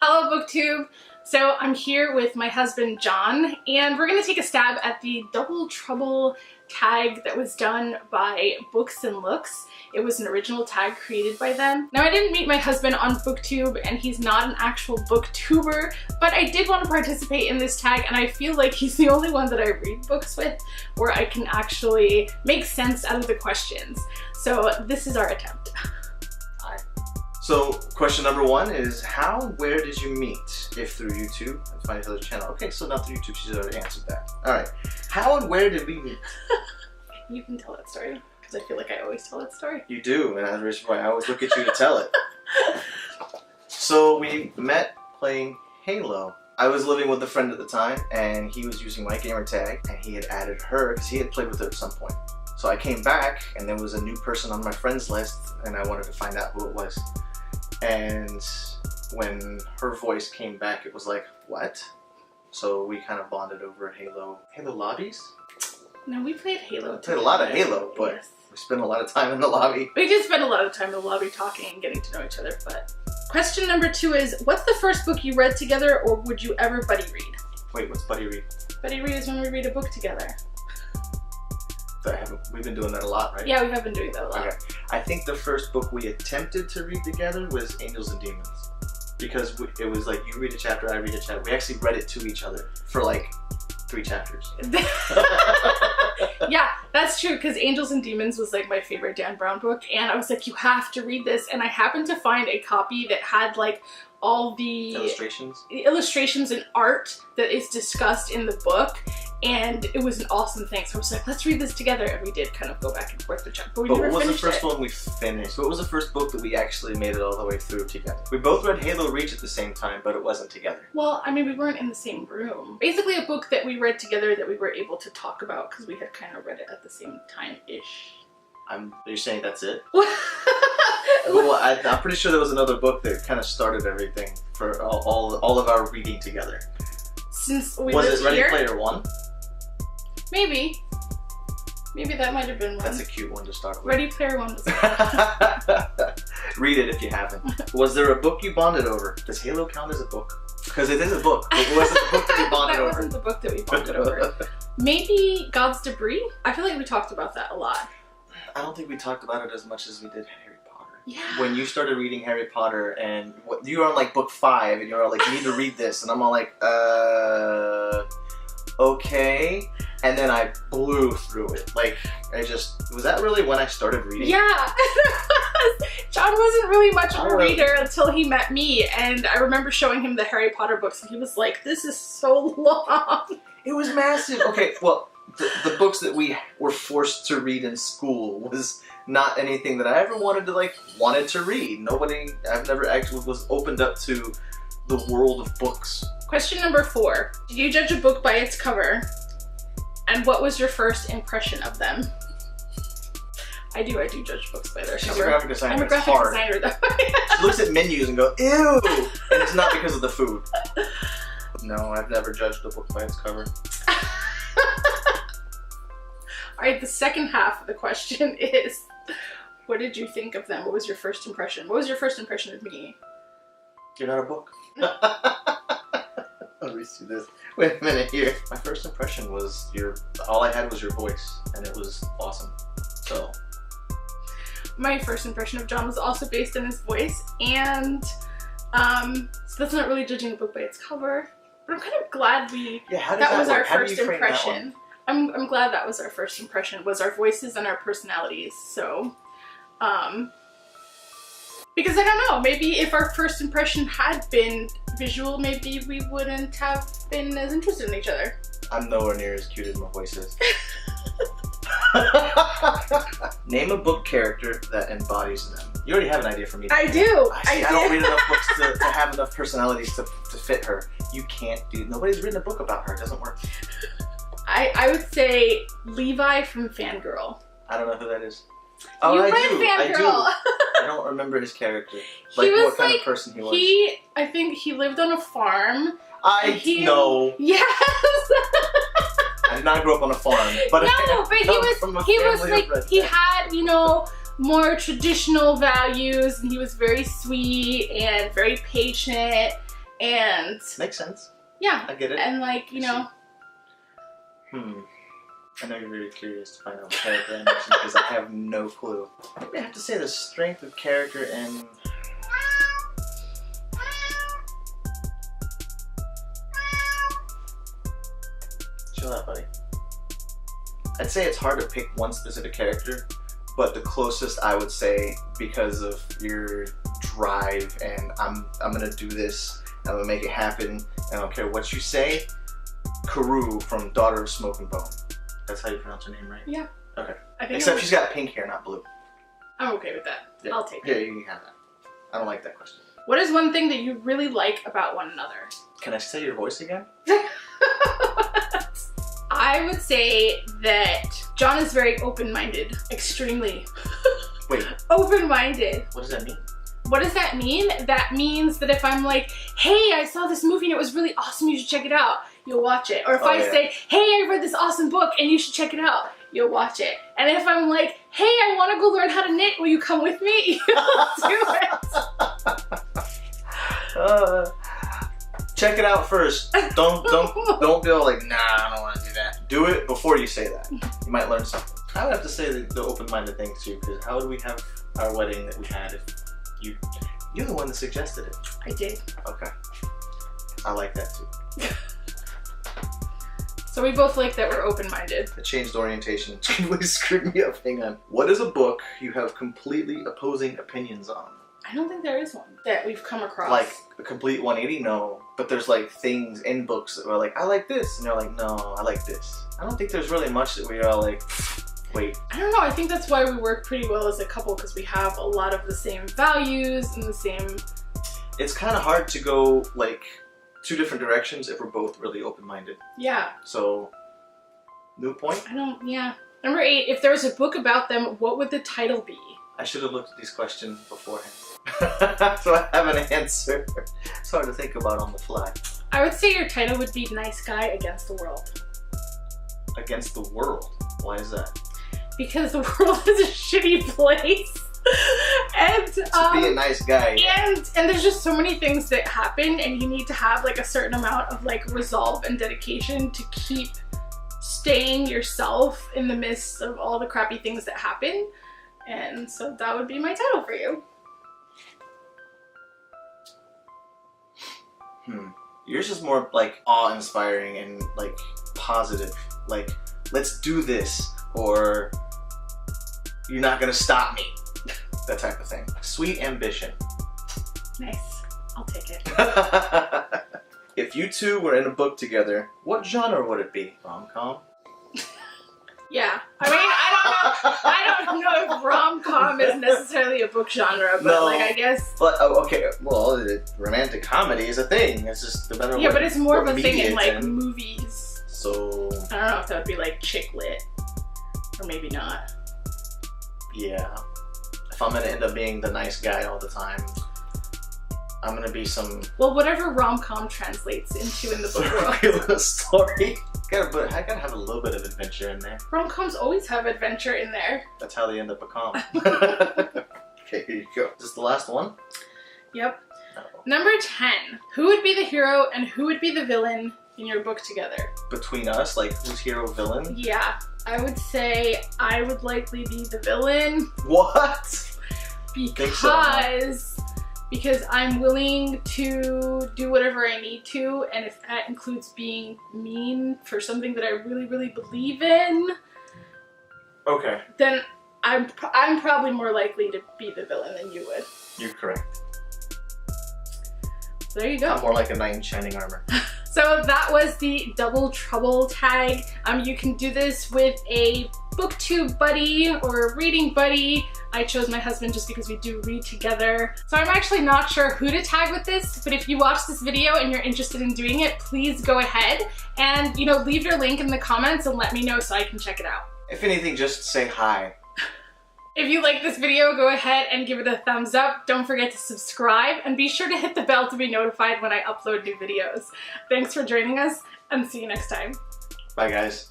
Hello BookTube! So I'm here with my husband John and we're going to take a stab at the Double Trouble tag that was done by Books and Looks. It was an original tag created by them. Now I didn't meet my husband on BookTube and he's not an actual booktuber, but I did want to participate in this tag and I feel like he's the only one that I read books with where I can actually make sense out of the questions. So this is our attempt. So question number one is how and where did you meet? If through YouTube and find each other's channel. Okay, so not through YouTube, she's already answered that. Alright, how and where did we meet? You can tell that story, because I feel like I always tell that story. You do, and that's why I always look at you to tell it. So we met playing Halo. I was living with a friend at the time, and he was using my gamer tag, and he had added her, because he had played with her at some point. So I came back, and there was a new person on my friends list, and I wanted to find out who it was. And when her voice came back, it was like, what? So we kind of bonded over Halo lobbies? No, we played Halo. We played a lot of Halo, but yes. We spent a lot of time in the lobby. We did spend a lot of time in the lobby talking and getting to know each other, but... Question number two is, what's the first book you read together, or would you ever buddy read? Wait, what's buddy read? Buddy read is when we read a book together. We've been doing that a lot, right? Yeah, we have been doing that a lot. Okay. I think the first book we attempted to read together was Angels and Demons. Because it was like, you read a chapter, I read a chapter. We actually read it to each other for like 3 chapters. Yeah, that's true, because Angels and Demons was like my favorite Dan Brown book, and I was like, you have to read this, and I happened to find a copy that had like all the illustrations and art that is discussed in the book, and it was an awesome thing. So I was like, let's read this together, and we did kind of go back and forth the chapter, but we never finished it. What was the first one we finished? What was the first book that we actually made it all the way through together? We both read Halo Reach at the same time, but it wasn't together. Well, I mean, we weren't in the same room. Basically a book that we read together that we were able to talk about because we had kind of read it at the same time-ish. You're saying that's it? Well, I'm pretty sure there was another book that kind of started everything for all of our reading together. Since we was lived it Ready here? Player One? Maybe. Maybe that might have been one. That's a cute one to start with. Ready Player One was Read it if you haven't. Was there a book you bonded over? Does Halo count as a book? Because it is a book. It wasn't the book that we bonded over. That wasn't the book that we bonded over. Maybe God's Debris? I feel like we talked about that a lot. I don't think we talked about it as much as we did Harry Potter. Yeah. When you started reading Harry Potter and you were on like book 5 and you were all like, you need to read this. And I'm all like, okay. And then I blew through it. Like, was that really when I started reading? Yeah. John wasn't really much of a reader until he met me. And I remember showing him the Harry Potter books and he was like, this is so long. It was massive. Okay, well, the books that we were forced to read in school was not anything that I ever wanted to read. I've never actually was opened up to the world of books. Question number 4. Did you judge a book by its cover? And what was your first impression of them? I do judge books by their cover. She's a graphic designer. I'm a graphic designer though. She looks at menus and goes, ew! And it's not because of the food. No, I've never judged a book by its cover. Alright, the second half of the question is, what did you think of them? What was your first impression? What was your first impression of me? You're not a book. Let me see this. Wait a minute here. My first impression was all I had was your voice, and it was awesome. So. My first impression of John was also based on his voice, and so that's not really judging a book by its cover. But I'm kind of glad that was our first impression. I'm glad that was our first impression, was our voices and our personalities. So, because I don't know, maybe if our first impression had been visual, maybe we wouldn't have been as interested in each other. I'm nowhere near as cute as my voice is. Name a book character that embodies them. You already have an idea for me. I do. I don't read enough books to have enough personalities to fit her. You can't do. Nobody's written a book about her. It doesn't work. I would say Levi from Fangirl. I don't know who that is. Oh, I do. I don't remember his character. Like what kind of person he was. I think he lived on a farm. No. Yes. I did not grow up on a farm, but no, but he had, you know, more traditional values, and he was very sweet and very patient, And makes sense. Yeah. I get it. And like, you know. I know you're really curious to find out what character I mentioned because I have no clue. I have to say the strength of character and... Chill out, buddy. I'd say it's hard to pick one specific character, but the closest I would say, because of your drive and I'm gonna do this, I'm gonna make it happen, and I don't care what you say, Karu from Daughter of Smoke and Bone. That's how you pronounce her name, right? Yeah. Okay. Except she's got pink hair, not blue. I'm okay with that. Yeah. I'll take it. Yeah, you can have that. I don't like that question. What is one thing that you really like about one another? Can I say your voice again? I would say that John is very open-minded. Extremely. Wait. Open-minded. What does that mean? What does that mean? That means that if I'm like, hey, I saw this movie and it was really awesome, you should check it out, you'll watch it. Or if I say, hey, I read this awesome book and you should check it out, you'll watch it. And if I'm like, hey, I want to go learn how to knit, will you come with me? You'll do it. Check it out first. Don't be all like, nah, I don't want to do that. Do it before you say that. You might learn something. I would have to say the open-minded thing too, because how would we have our wedding that we had if you're the one that suggested it? I did. Okay. I like that too. So we both like that we're open-minded. I changed orientation. It completely screwed me up. Hang on. What is a book you have completely opposing opinions on? I don't think there is one that we've come across. Like a complete 180? No. But there's like things in books that are like, I like this. And you're like, no, I like this. I don't think there's really much that we are like, wait. I don't know. I think that's why we work pretty well as a couple, because we have a lot of the same values and the same... It's kind of hard to go like two different directions if we're both really open-minded. Yeah. So, new point? Yeah. Number 8, if there was a book about them, what would the title be? I should have looked at these questions beforehand. So I have an answer. It's hard to think about on the fly. I would say your title would be Nice Guy Against the World. Against the world? Why is that? Because the world is a shitty place. And to be a nice guy. And there's just so many things that happen, and you need to have like a certain amount of like resolve and dedication to keep staying yourself in the midst of all the crappy things that happen. And so that would be my title for you. Yours is more like awe-inspiring and like positive. Like, let's do this, or you're not gonna stop me. That type of thing. Sweet ambition. Nice. I'll take it. If you two were in a book together, what genre would it be? Rom-com? Yeah. I mean, I don't know if rom-com is necessarily a book genre, but no, like I guess. But okay, well, romantic comedy is a thing. It's just the better. Yeah, but it's more of a thing in like movies. So I don't know if that would be like chick lit, or maybe not. Yeah. If I'm gonna end up being the nice guy all the time, I'm gonna be some... Well, whatever rom-com translates into in the book world. Story. But I gotta have a little bit of adventure in there. Rom-coms always have adventure in there. That's how they end up a com. Okay, here you go. Is this the last one? Yep. Uh-oh. Number 10. Who would be the hero and who would be the villain in your book together? Between us? Like, who's hero, villain? Yeah. I would say I would likely be the villain. What? Because I'm willing to do whatever I need to, and if that includes being mean for something that I really, really believe in, okay, then I'm probably more likely to be the villain than you would. You're correct. So there you go. I'm more like a knight in shining armor. So that was the Double Trouble tag. You can do this with a booktube buddy or a reading buddy. I chose my husband just because we do read together. So I'm actually not sure who to tag with this, but if you watch this video and you're interested in doing it, please go ahead and, you know, leave your link in the comments and let me know so I can check it out. If anything, just say hi. If you like this video, go ahead and give it a thumbs up. Don't forget to subscribe and be sure to hit the bell to be notified when I upload new videos. Thanks for joining us and see you next time. Bye guys.